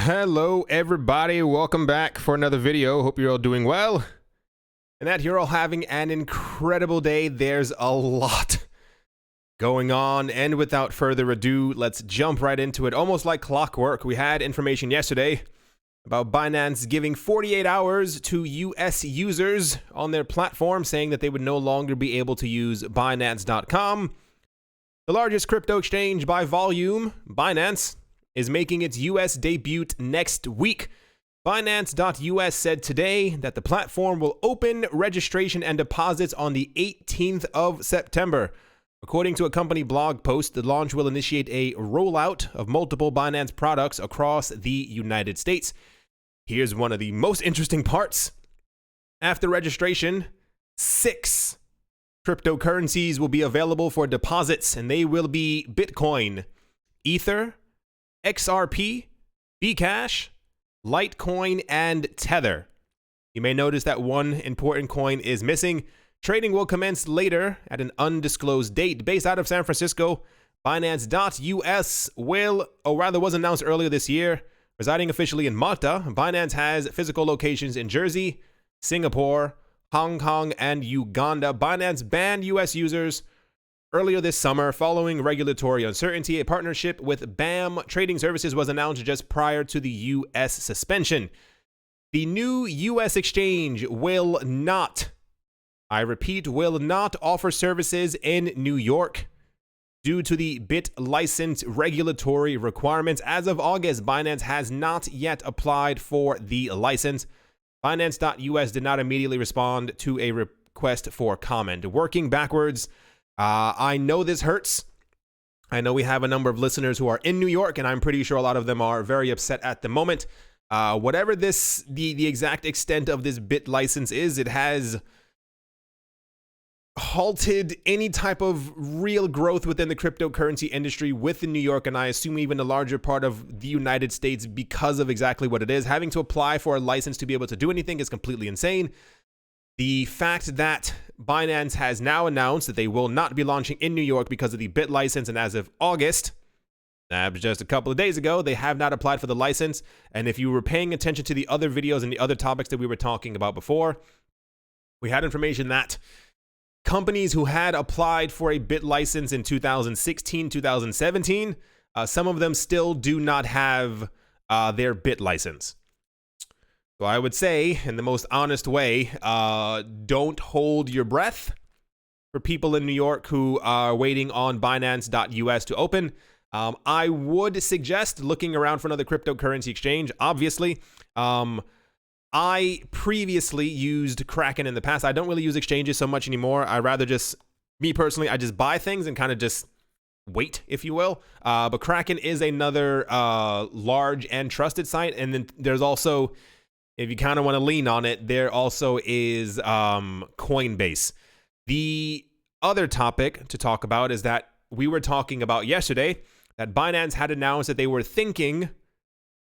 Hello everybody, welcome back for another video. Hope you're all doing well and that you're all having an incredible day. There's a lot going on, and without further ado, let's jump right into it. Almost like clockwork, we had information yesterday about Binance giving 48 hours to US users on their platform, saying that they would no longer be able to use Binance.com. The largest crypto exchange by volume, Binance, is making its US debut next week. Binance.us said today that the platform will open registration and deposits on the 18th of September. According to a company blog post, the launch will initiate a rollout of multiple Binance products across the United States. Here's one of the most interesting parts. After registration, 6 cryptocurrencies will be available for deposits, and they will be Bitcoin, Ether, XRP, Bcash, Litecoin, and Tether. You may notice that one important coin is missing. Trading will commence later at an undisclosed date. Based out of San Francisco, Binance.us was announced earlier this year. Residing officially in Malta, Binance has physical locations in Jersey, Singapore, Hong Kong, and Uganda. Binance banned US users earlier this summer following regulatory uncertainty. A partnership with BAM Trading Services was announced just prior to the US suspension. The new US exchange will not, I repeat, will not offer services in New York due to the BitLicense regulatory requirements. As of August, Binance has not yet applied for the license. Binance.us did not immediately respond to a request for comment. Working backwards, I know this hurts. I know we have a number of listeners who are in New York, and I'm pretty sure a lot of them are very upset at the moment. Whatever the exact extent of this BitLicense is, it has halted any type of real growth within the cryptocurrency industry within New York, and I assume even a larger part of the United States because of exactly what it is. Having to apply for a license to be able to do anything is completely insane. The fact that Binance has now announced that they will not be launching in New York because of the BitLicense, and as of August, just a couple of days ago, they have not applied for the license. And if you were paying attention to the other videos and the other topics that we were talking about before, we had information that companies who had applied for a BitLicense in 2016, 2017, some of them still do not have their BitLicense. So I would say, in the most honest way, don't hold your breath for people in New York who are waiting on Binance.us to open. I would suggest looking around for another cryptocurrency exchange. Obviously, I previously used Kraken in the past. I don't really use exchanges so much anymore. I rather just, me personally, I just buy things and kind of just wait, if you will. But Kraken is another large and trusted site. And then there's also, if you kind of want to lean on it, there also is Coinbase. The other topic to talk about is that we were talking about yesterday that Binance had announced that they were thinking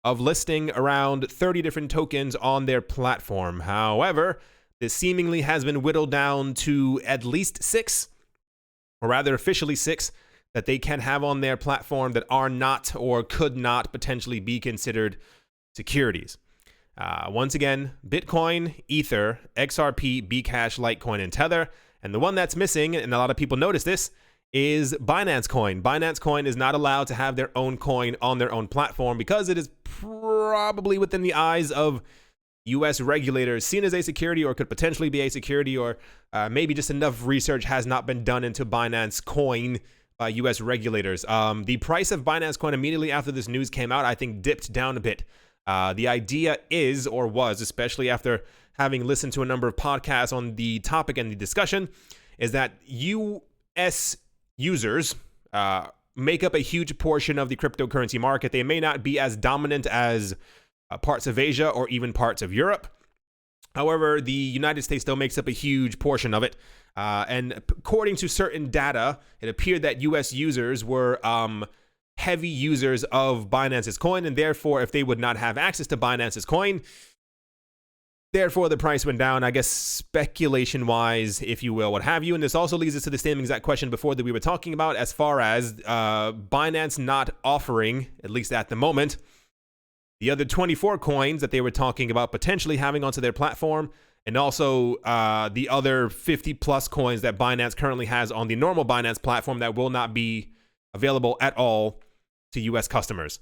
of listing around 30 different tokens on their platform. However, this seemingly has been whittled down to at least 6, or rather officially 6, that they can have on their platform that are not or could not potentially be considered securities. Once again, Bitcoin, Ether, XRP, Bcash, Litecoin, and Tether. And the one that's missing, and a lot of people notice this, is Binance Coin. Binance Coin is not allowed to have their own coin on their own platform because it is probably within the eyes of US regulators seen as a security, or could potentially be a security, or maybe just enough research has not been done into Binance Coin by US regulators. The price of Binance Coin immediately after this news came out, I think, dipped down a bit. The idea is, or was, especially after having listened to a number of podcasts on the topic and the discussion, is that US users make up a huge portion of the cryptocurrency market. They may not be as dominant as parts of Asia or even parts of Europe. However, the United States still makes up a huge portion of it. And according to certain data, it appeared that US users were heavy users of Binance's coin, and therefore, if they would not have access to Binance's coin, therefore the price went down, I guess, speculation-wise, if you will, what have you. And this also leads us to the same exact question before that we were talking about, as far as Binance not offering, at least at the moment, the other 24 coins that they were talking about potentially having onto their platform, and also the other 50 plus coins that Binance currently has on the normal Binance platform that will not be available at all to US customers.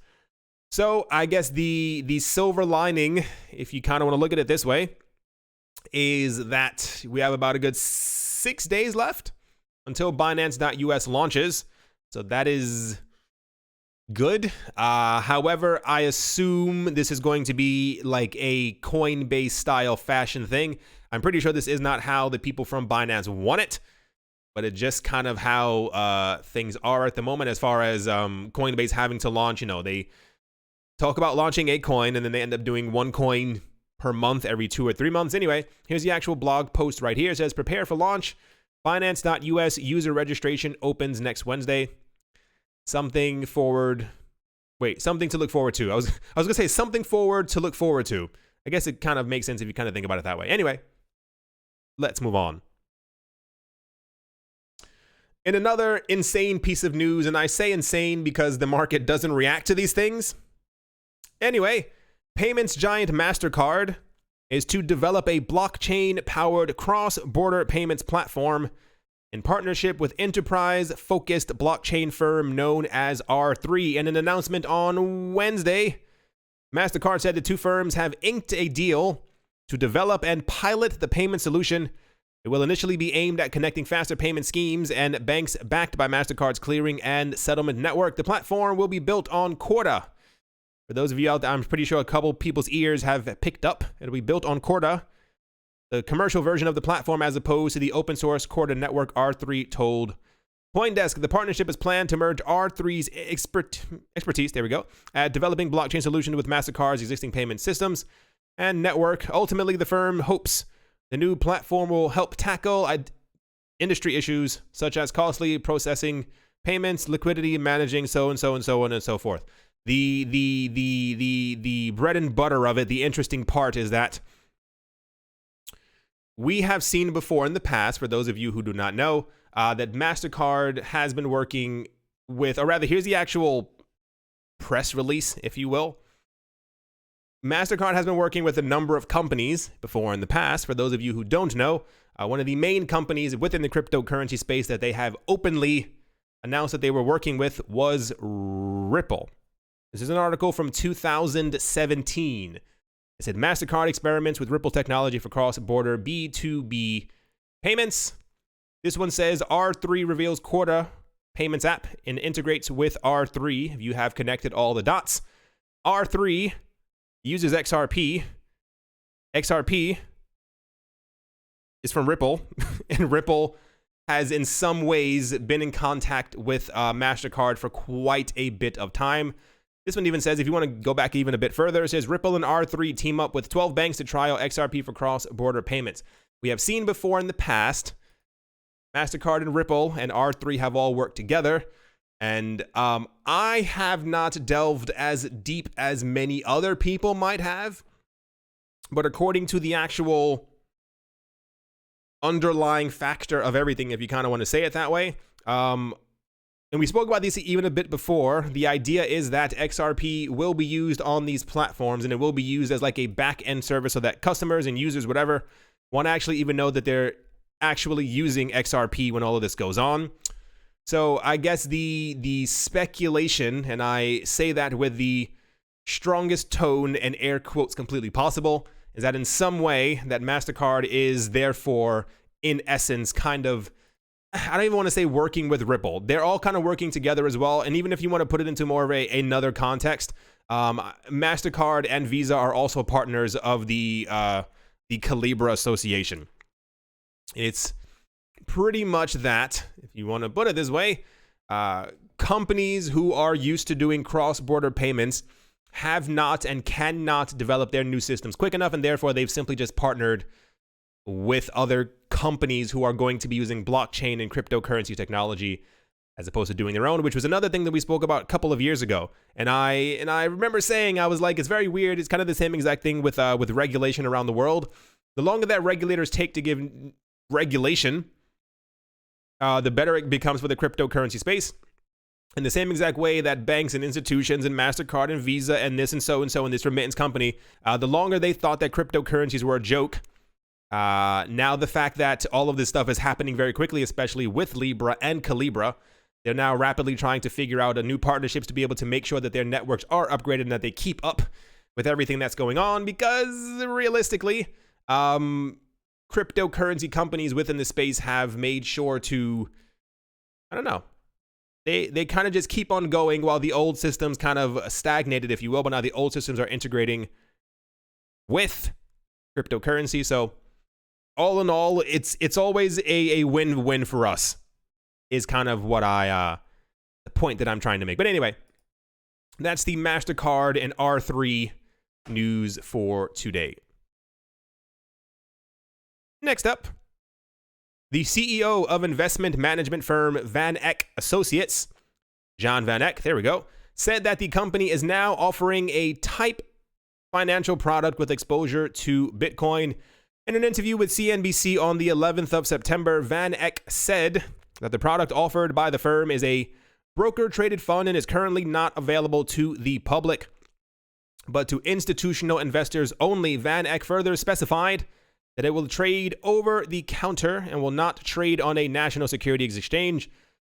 So I guess the silver lining, if you kind of want to look at it this way, is that we have about a good 6 days left until Binance.us launches. So that is good. However, I assume this is going to be like a Coinbase style fashion thing. I'm pretty sure this is not how the people from Binance want it, but it's just kind of how things are at the moment as far as Coinbase having to launch. You know, they talk about launching a coin and then they end up doing one coin per month every 2 or 3 months. Anyway, here's the actual blog post right here. It says, prepare for launch. Binance.us user registration opens next Wednesday. Something to look forward to. I was gonna say something forward to look forward to. I guess it kind of makes sense if you kind of think about it that way. Anyway, let's move on. In another insane piece of news, and I say insane because the market doesn't react to these things. Anyway, payments giant Mastercard is to develop a blockchain-powered cross-border payments platform in partnership with enterprise-focused blockchain firm known as R3. In an announcement on Wednesday, Mastercard said the two firms have inked a deal to develop and pilot the payment solution. It will initially be aimed at connecting faster payment schemes and banks backed by Mastercard's clearing and settlement network. The platform will be built on Corda. For those of you out there, I'm pretty sure a couple people's ears have picked up. It'll be built on Corda, the commercial version of the platform, as opposed to the open source Corda network, R3 told CoinDesk. The partnership is planned to merge R3's expertise, at developing blockchain solutions with Mastercard's existing payment systems and network. Ultimately, the firm hopes the new platform will help tackle industry issues such as costly processing payments, liquidity, managing so on and so forth. The bread and butter of it, the interesting part is that we have seen before in the past, for those of you who do not know, that Mastercard has been working with, or rather, here's the actual press release, if you will. Mastercard has been working with a number of companies before in the past. For those of you who don't know, one of the main companies within the cryptocurrency space that they have openly announced that they were working with was Ripple. This is an article from 2017. It said Mastercard experiments with Ripple technology for cross-border B2B payments. This one says R3 reveals Corda payments app and integrates with R3. If you have connected all the dots, R3 uses XRP. XRP is from Ripple, and Ripple has in some ways been in contact with Mastercard for quite a bit of time. This one even says, if you want to go back even a bit further, it says Ripple and R3 team up with 12 banks to trial XRP for cross-border payments. We have seen before in the past, Mastercard and Ripple and R3 have all worked together. And I have not delved as deep as many other people might have. But according to the actual underlying factor of everything, if you kind of want to say it that way, and we spoke about this even a bit before, the idea is that XRP will be used on these platforms, and it will be used as like a back-end service so that customers and users, whatever, won't actually even know that they're actually using XRP when all of this goes on. So I guess the speculation, and I say that with the strongest tone and air quotes completely possible, is that in some way that Mastercard is therefore, in essence, kind of, I don't even want to say working with Ripple. They're all kind of working together as well. And even if you want to put it into more of another context, Mastercard and Visa are also partners of the Calibra Association. It's pretty much that, if you want to put it this way, companies who are used to doing cross-border payments have not and cannot develop their new systems quick enough, and therefore they've simply just partnered with other companies who are going to be using blockchain and cryptocurrency technology as opposed to doing their own, which was another thing that we spoke about a couple of years ago. And I remember saying, I was like, it's very weird. It's kind of the same exact thing with regulation around the world. The longer that regulators take to give regulation, the better it becomes for the cryptocurrency space. in the same exact way that banks and institutions and Mastercard and Visa and this and so and this remittance company, the longer they thought that cryptocurrencies were a joke, now the fact that all of this stuff is happening very quickly, especially with Libra and Calibra, they're now rapidly trying to figure out new partnerships to be able to make sure that their networks are upgraded and that they keep up with everything that's going on, because realistically, cryptocurrency companies within the space have made sure to, I don't know, They kind of just keep on going while the old systems kind of stagnated, if you will, but now the old systems are integrating with cryptocurrency. So all in all, it's always a win-win for us, is kind of what the point that I'm trying to make. But anyway, that's the Mastercard and R3 news for today. Next up, the CEO of investment management firm VanEck Associates, John VanEck, there we go, said that the company is now offering a type financial product with exposure to Bitcoin. In an interview with CNBC on the 11th of September, VanEck said that the product offered by the firm is a broker-traded fund and is currently not available to the public, but to institutional investors only. VanEck further specified that it will trade over the counter and will not trade on a national securities exchange.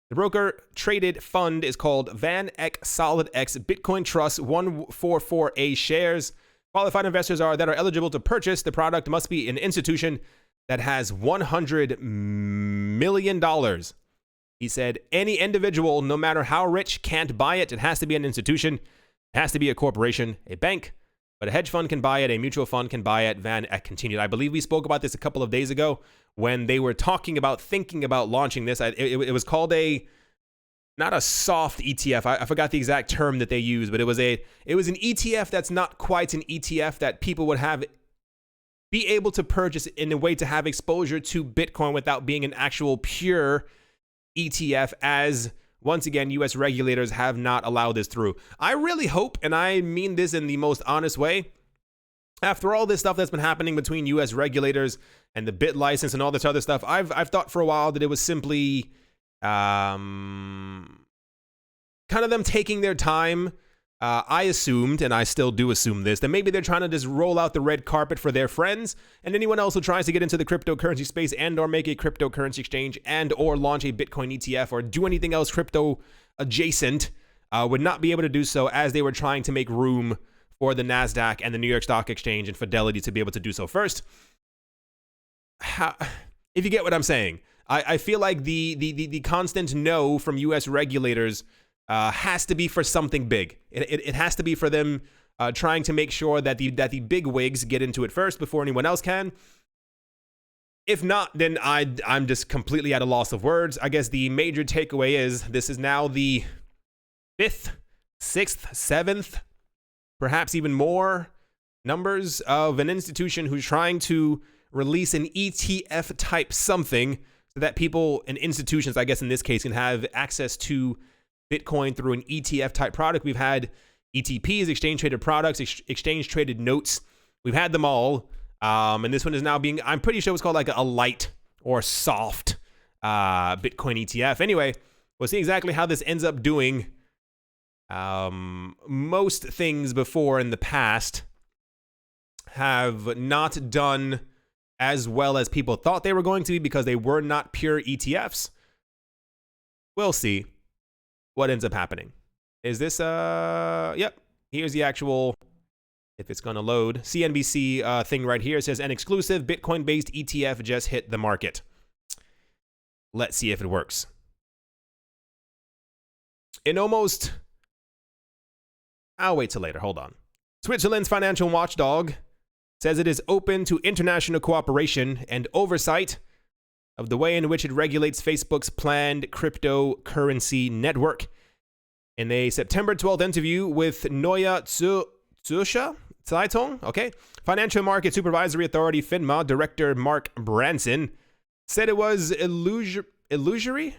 The broker-traded fund is called VanEck Solid X Bitcoin Trust 144A shares. Qualified investors that are eligible to purchase the product must be an institution that has $100 million. He said, any individual, no matter how rich, can't buy it. It has to be an institution. It has to be a corporation, a bank. But a hedge fund can buy it, a mutual fund can buy it. VanEck continued. I believe we spoke about this a couple of days ago when they were thinking about launching this. It was called not a soft ETF. I forgot the exact term that they used, but it was an ETF that's not quite an ETF, that people would be able to purchase in a way to have exposure to Bitcoin without being an actual pure ETF, as once again, U.S. regulators have not allowed this through. I really hope, and I mean this in the most honest way, after all this stuff that's been happening between U.S. regulators and the bit license and all this other stuff, I've thought for a while that it was simply kind of them taking their time. I assumed, and I still do assume this, that maybe they're trying to just roll out the red carpet for their friends and anyone else who tries to get into the cryptocurrency space and or make a cryptocurrency exchange and or launch a Bitcoin ETF or do anything else crypto adjacent would not be able to do so, as they were trying to make room for the NASDAQ and the New York Stock Exchange and Fidelity to be able to do so first. If you get what I'm saying, I feel like the constant no from U.S. regulators has to be for something big. It has to be for them trying to make sure that the big wigs get into it first before anyone else can. If not, then I'm just completely at a loss of words. I guess the major takeaway is this is now the 5th, 6th, 7th, perhaps even more numbers of an institution who's trying to release an ETF type something so that people and institutions, I guess in this case, can have access to Bitcoin through an ETF type product. We've had ETPs, exchange traded products, exchange traded notes. We've had them all. And this one is now being, I'm pretty sure it's called like a light or soft Bitcoin ETF. Anyway, we'll see exactly how this ends up doing. Most things before in the past have not done as well as people thought they were going to be because they were not pure ETFs. We'll see what ends up happening. Is this, yep, here's the actual, if it's going to load, CNBC thing right here. It says an exclusive Bitcoin-based ETF just hit the market. Let's see if it works. I'll wait till later, hold on. Switzerland's financial watchdog says it is open to international cooperation and oversight of the way in which it regulates Facebook's planned cryptocurrency network. In a September 12th interview with Neue Zürcher Zeitung, Financial Market Supervisory Authority FINMA Director Mark Branson said it was illusory.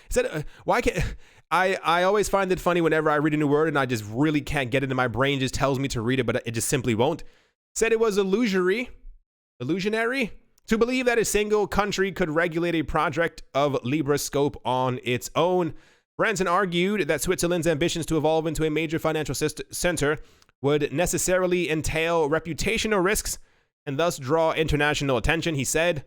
Said why can't I always find it funny whenever I read a new word and I just really can't get it in my brain. Just tells me to read it, but it just simply won't. Said it was illusionary to believe that a single country could regulate a project of Libra scope on its own. Branson argued that Switzerland's ambitions to evolve into a major financial center would necessarily entail reputational risks and thus draw international attention. He said,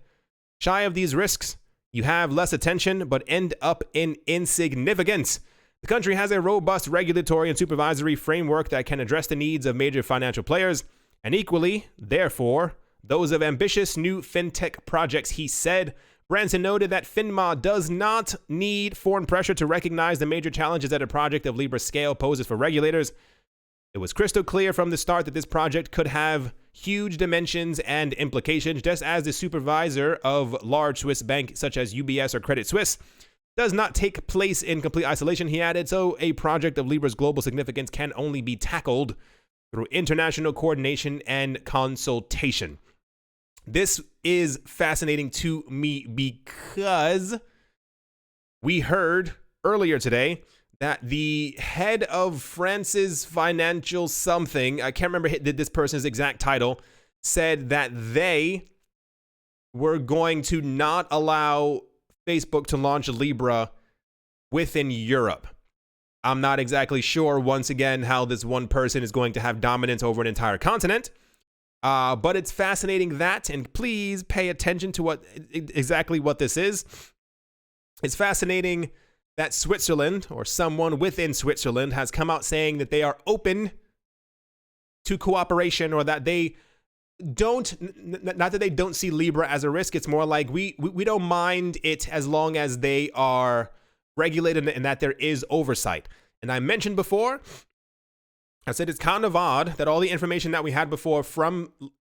"Shy of these risks, you have less attention but end up in insignificance. The country has a robust regulatory and supervisory framework that can address the needs of major financial players, and equally, therefore, those of ambitious new fintech projects," he said. Branson noted that FINMA does not need foreign pressure to recognize the major challenges that a project of Libra scale poses for regulators. It was crystal clear from the start that this project could have huge dimensions and implications, just as the supervisor of large Swiss banks such as UBS or Credit Suisse does not take place in complete isolation, he added. So a project of Libra's global significance can only be tackled through international coordination and consultation. This is fascinating to me because we heard earlier today that the head of France's financial something, I can't remember this person's exact title, said that they were going to not allow Facebook to launch Libra within Europe. I'm not exactly sure, once again, how this one person is going to have dominance over an entire continent. But it's fascinating that, and please pay attention to exactly what this is. It's fascinating that Switzerland, or someone within Switzerland, has come out saying that they are open to cooperation, or that they don't, not that they don't see Libra as a risk. It's more like we don't mind it as long as they are regulated and that there is oversight. And I mentioned before, I said it's kind of odd that all the information that we had before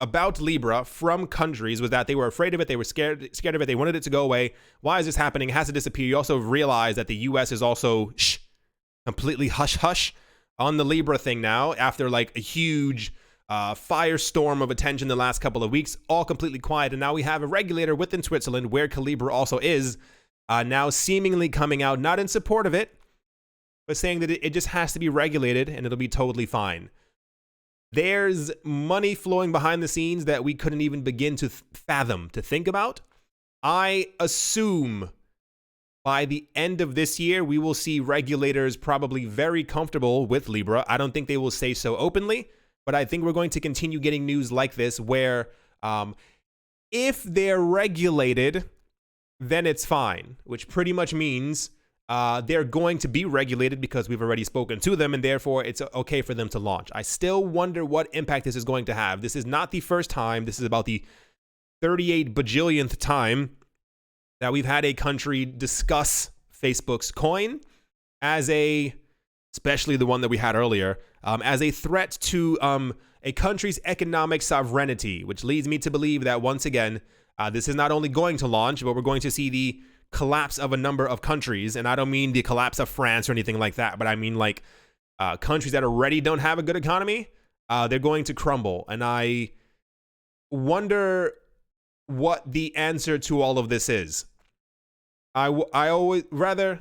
about Libra from countries was that they were afraid of it, they were scared of it, they wanted it to go away. Why is this happening? It has to disappear. You also realize that the US is also completely hush on the Libra thing now, after like a huge firestorm of attention the last couple of weeks, all completely quiet. And now we have a regulator within Switzerland, where Calibra also is, now seemingly coming out not in support of it, but saying that it just has to be regulated and it'll be totally fine. There's money flowing behind the scenes that we couldn't even begin to fathom, to think about. I assume by the end of this year, we will see regulators probably very comfortable with Libra. I don't think they will say so openly, but I think we're going to continue getting news like this where if they're regulated, then it's fine, which pretty much means they're going to be regulated because we've already spoken to them, and therefore it's okay for them to launch. I still wonder what impact this is going to have. This is not the first time. This is about the 38 bajillionth time that we've had a country discuss Facebook's coin as especially the one that we had earlier, as a threat to a country's economic sovereignty, which leads me to believe that once again, this is not only going to launch, but we're going to see the collapse of a number of countries. And I don't mean the collapse of France or anything like that, but I mean like countries that already don't have a good economy, they're going to crumble. And I wonder what the answer to all of this is. I always rather,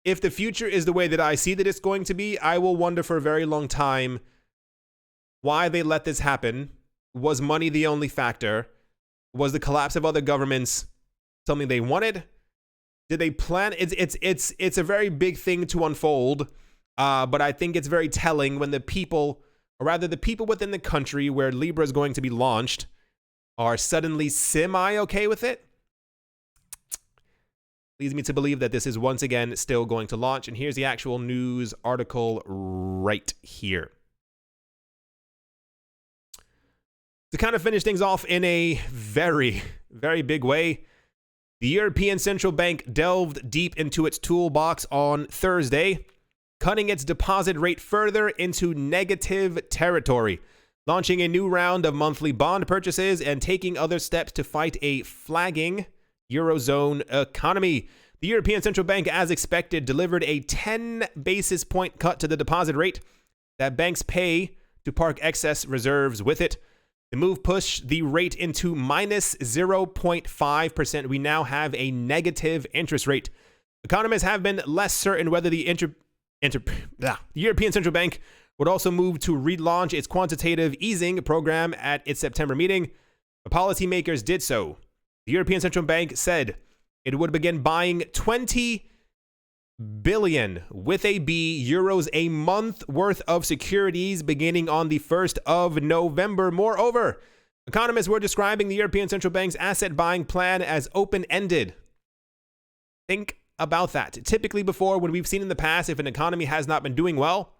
if the future is the way that I see that it's going to be, I will wonder for a very long time why they let this happen. Was money the only factor? Was the collapse of other governments something they wanted? Did they plan? It's a very big thing to unfold, but I think it's very telling when the people, or rather the people within the country where Libra is going to be launched, are suddenly semi-okay with it. Leads me to believe that this is once again still going to launch. And here's the actual news article right here. To kind of finish things off in a very, very big way, the European Central Bank delved deep into its toolbox on Thursday, cutting its deposit rate further into negative territory, launching a new round of monthly bond purchases and taking other steps to fight a flagging Eurozone economy. The European Central Bank, as expected, delivered a 10 basis point cut to the deposit rate that banks pay to park excess reserves with it. The move pushed the rate into minus 0.5%. We now have a negative interest rate. Economists have been less certain whether the European Central Bank would also move to relaunch its quantitative easing program at its September meeting. The policymakers did so. The European Central Bank said it would begin buying 20 billion with a B euros a month worth of securities beginning on the 1st of November. Moreover, economists were describing the European Central Bank's asset buying plan as open-ended. Think about that. Typically before, when we've seen in the past, if an economy has not been doing well,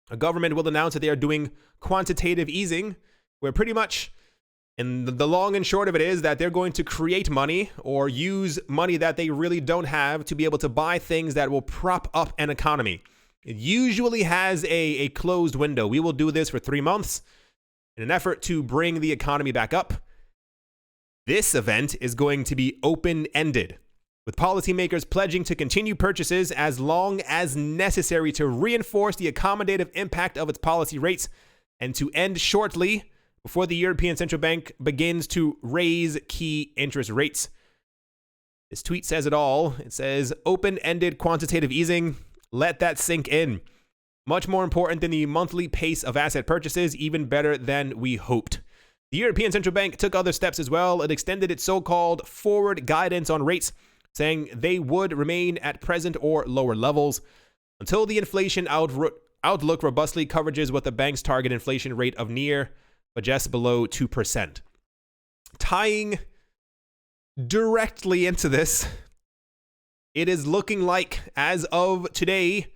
a government will announce that they are doing quantitative easing, where pretty much, and the long and short of it is that they're going to create money or use money that they really don't have to be able to buy things that will prop up an economy. It usually has a closed window. We will do this for 3 months in an effort to bring the economy back up. This event is going to be open-ended, with policymakers pledging to continue purchases as long as necessary to reinforce the accommodative impact of its policy rates and to end shortly before the European Central Bank begins to raise key interest rates. This tweet says it all. It says, open-ended quantitative easing. Let that sink in. Much more important than the monthly pace of asset purchases, even better than we hoped. The European Central Bank took other steps as well. It extended its so-called forward guidance on rates, saying they would remain at present or lower levels until the inflation outlook robustly coverages what the bank's target inflation rate of near but just below 2%. Tying directly into this, it is looking like, as of today,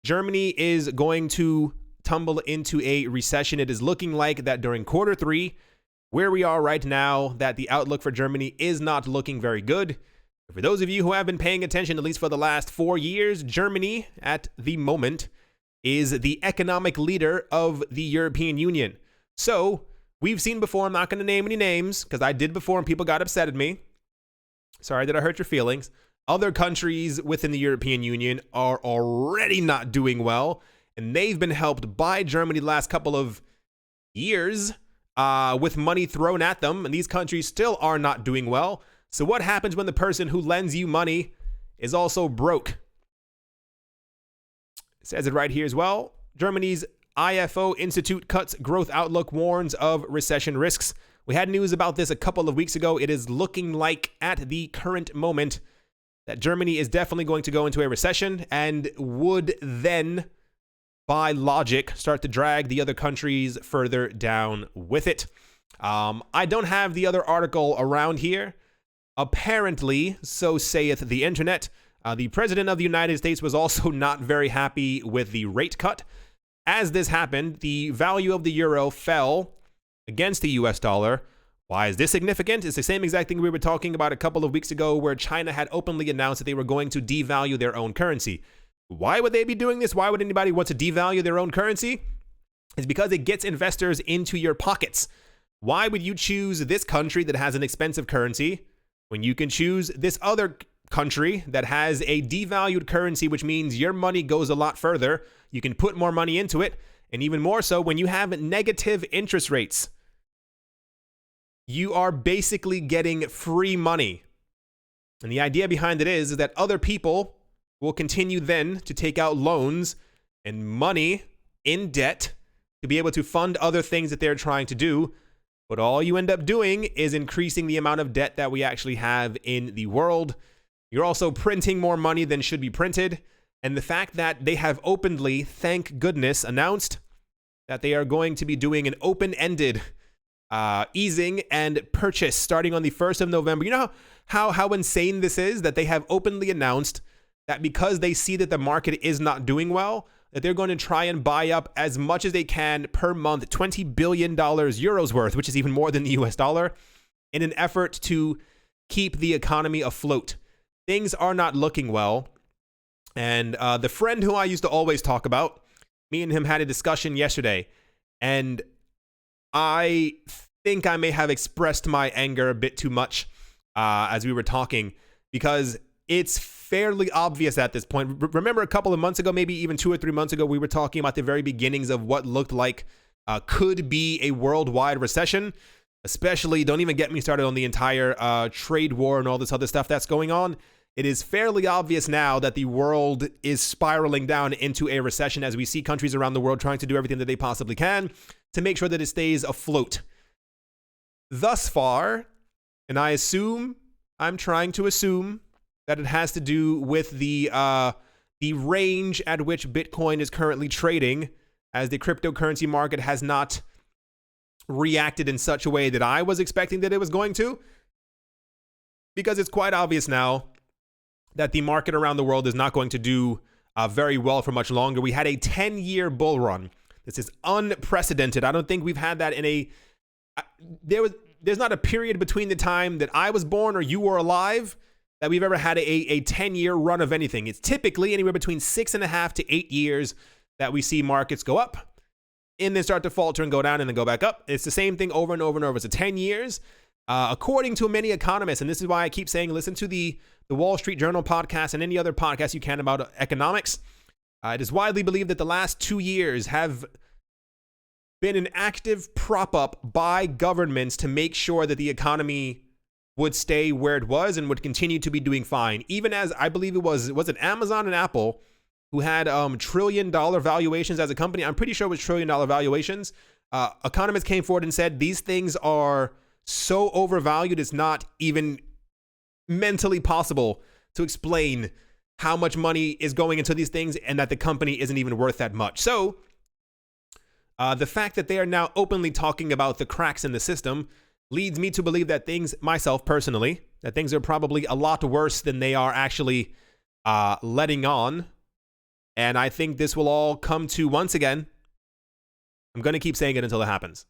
Germany is going to tumble into a recession. It is looking like that during quarter 3, where we are right now, that the outlook for Germany is not looking very good. For those of you who have been paying attention, at least for the last 4 years, Germany, at the moment, is the economic leader of the European Union. So, we've seen before, I'm not going to name any names, because I did before and people got upset at me. Sorry that I hurt your feelings. Other countries within the European Union are already not doing well, and they've been helped by Germany the last couple of years with money thrown at them, and these countries still are not doing well. So what happens when the person who lends you money is also broke? It says it right here as well. Germany's IFO Institute cuts growth outlook, warns of recession risks. We had news about this a couple of weeks ago. It is looking like at the current moment that Germany is definitely going to go into a recession and would then, by logic, start to drag the other countries further down with it. I don't have the other article around here. Apparently, so saith the internet, the president of the United States was also not very happy with the rate cut. As this happened, the value of the euro fell against the US dollar. Why is this significant? It's the same exact thing we were talking about a couple of weeks ago, where China had openly announced that they were going to devalue their own currency. Why would they be doing this? Why would anybody want to devalue their own currency? It's because it gets investors into your pockets. Why would you choose this country that has an expensive currency when you can choose this other country that has a devalued currency, which means your money goes a lot further? You can put more money into it, and even more so when you have negative interest rates. You are basically getting free money. And the idea behind it is that other people will continue then to take out loans and money in debt to be able to fund other things that they're trying to do. But all you end up doing is increasing the amount of debt that we actually have in the world. You're also printing more money than should be printed. And the fact that they have openly, thank goodness, announced that they are going to be doing an open-ended easing and purchase starting on the 1st of November. You know how insane this is, that they have openly announced that because they see that the market is not doing well, that they're going to try and buy up as much as they can per month, $20 billion euros worth, which is even more than the US dollar, in an effort to keep the economy afloat. Things are not looking well. And the friend who I used to always talk about, me and him had a discussion yesterday, and I think I may have expressed my anger a bit too much as we were talking, because it's fairly obvious at this point. Remember a couple of months ago, maybe even 2 or 3 months ago, we were talking about the very beginnings of what looked like could be a worldwide recession. Especially, don't even get me started on the entire trade war and all this other stuff that's going on. It is fairly obvious now that the world is spiraling down into a recession, as we see countries around the world trying to do everything that they possibly can to make sure that it stays afloat. Thus far, and I'm trying to assume that it has to do with the range at which Bitcoin is currently trading, as the cryptocurrency market has not reacted in such a way that I was expecting that it was going to. Because it's quite obvious now that the market around the world is not going to do very well for much longer. We had a 10-year bull run. This is unprecedented. I don't think we've had that in a... There's not a period between the time that I was born or you were alive that we've ever had a 10-year run of anything. It's typically anywhere between 6.5 to 8 years that we see markets go up and then start to falter and go down and then go back up. It's the same thing over and over and over. It's 10 years. According to many economists, and this is why I keep saying listen to the Wall Street Journal podcast and any other podcast you can about economics, it is widely believed that the last 2 years have been an active prop up by governments to make sure that the economy would stay where it was and would continue to be doing fine. Even as I believe it was it Amazon and Apple who had $1 trillion valuations as a company. I'm pretty sure it was $1 trillion valuations. Economists came forward and said these things are so overvalued, it's not even mentally possible to explain how much money is going into these things and that the company isn't even worth that much. So the fact that they are now openly talking about the cracks in the system leads me to believe that things, myself personally, that things are probably a lot worse than they are actually letting on. And I think this will all come to, once again, I'm going to keep saying it until it happens.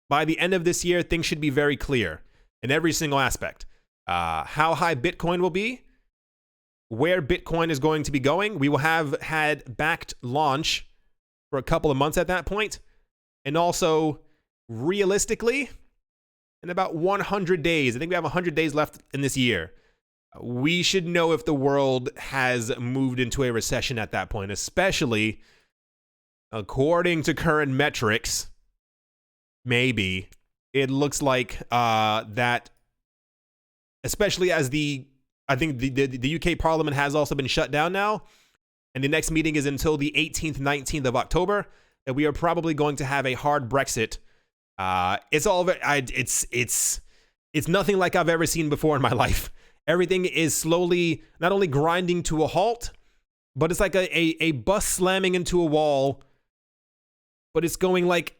By the end of this year, things should be very clear in every single aspect. How high Bitcoin will be, where Bitcoin is going to be going. We will have had backed launch for a couple of months at that point. And also, realistically, in about 100 days, I think we have 100 days left in this year, we should know if the world has moved into a recession at that point, especially according to current metrics. Maybe it looks like that, especially as I think the UK Parliament has also been shut down now, and the next meeting is until the 18th, 19th of October, that we are probably going to have a hard Brexit. It's nothing like I've ever seen before in my life. Everything is slowly not only grinding to a halt, but it's like a bus slamming into a wall, but it's going like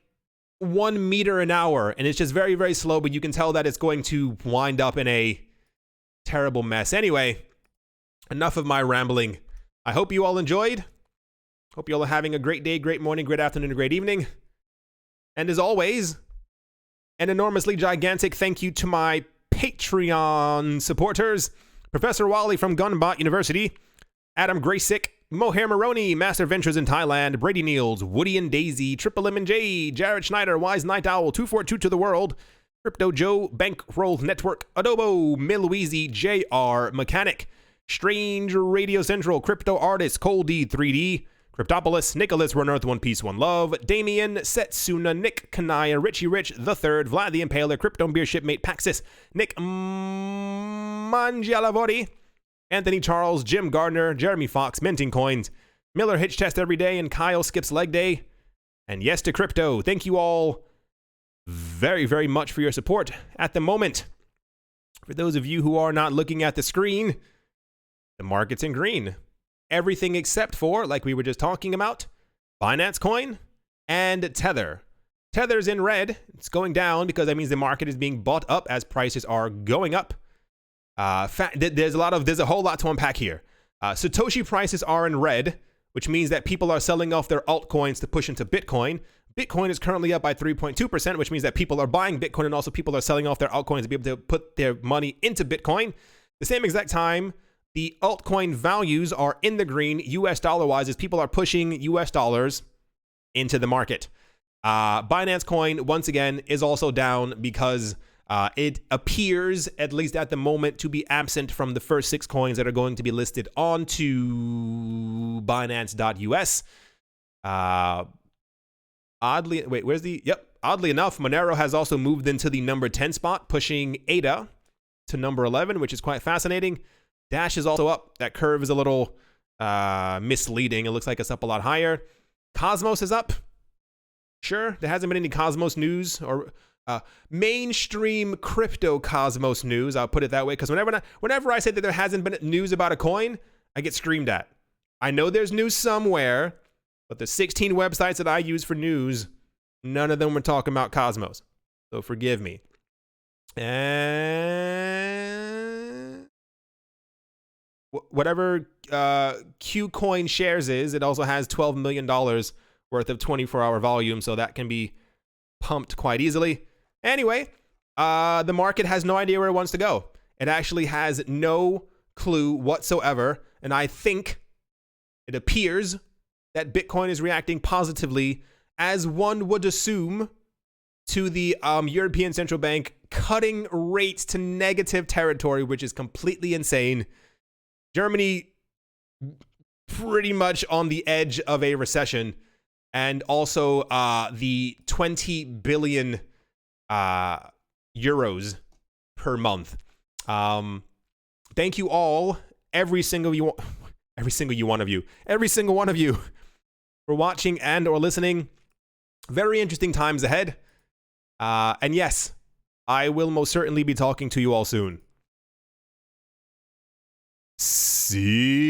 1 meter an hour, and it's just very, very slow, but you can tell that it's going to wind up in a terrible mess. Anyway, enough of my rambling. I hope you all enjoyed. Hope you all are having a great day, great morning, great afternoon, and great evening. And as always, an enormously gigantic thank you to my Patreon supporters: Professor Wally from Gunbot University, Adam Graysick, Mohair Maroney, Master Ventures in Thailand, Brady Niels, Woody and Daisy, Triple M and J, Jared Schneider, Wise Night Owl, 242 to the World, Crypto Joe, Bankroll Network, Adobo, Milweezy, JR, Mechanic, Strange Radio Central, Crypto Artist, Cole D 3D, Cryptopolis, Nicholas, Run Earth, One Piece, One Love, Damien, Setsuna, Nick, Kanaya, Richie Rich, The Third, Vlad the Impaler, Krypton Beer Shipmate, Paxis, Nick Mangialavori, Anthony Charles, Jim Gardner, Jeremy Fox, Minting Coins, Miller Hitch Test Every Day, and Kyle Skips Leg Day. And yes to crypto. Thank you all very, very much for your support at the moment. For those of you who are not looking at the screen, the market's in green. Everything except for, like we were just talking about, Binance Coin and Tether. Tether's in red. It's going down because that means the market is being bought up as prices are going up. There's a whole lot to unpack here. Satoshi prices are in red, which means that people are selling off their altcoins to push into Bitcoin. Bitcoin is currently up by 3.2%, which means that people are buying Bitcoin and also people are selling off their altcoins to be able to put their money into Bitcoin. The same exact time, the altcoin values are in the green US dollar wise as people are pushing US dollars into the market. Binance Coin, once again, is also down because it appears, at least at the moment, to be absent from the first 6 coins that are going to be listed onto Binance.us. Oddly enough, Monero has also moved into the number 10 spot, pushing ADA to number 11, which is quite fascinating. Dash is also up. That curve is a little misleading. It looks like it's up a lot higher. Cosmos is up. Sure, there hasn't been any Cosmos news or mainstream crypto cosmos news. I'll put it that way, because whenever I say that there hasn't been news about a coin, I get screamed at. I know there's news somewhere, but the 16 websites that I use for news, none of them were talking about Cosmos. So forgive me. And whatever Qcoin shares is, it also has $12 million worth of 24-hour volume, so that can be pumped quite easily. Anyway, the market has no idea where it wants to go. It actually has no clue whatsoever, and I think it appears that Bitcoin is reacting positively, as one would assume, to the European Central Bank cutting rates to negative territory, which is completely insane. Germany pretty much on the edge of a recession, and also the 20 billion euros per month. Thank you all, every single one of you, for watching and or listening. Very interesting times ahead. And yes, I will most certainly be talking to you all soon. See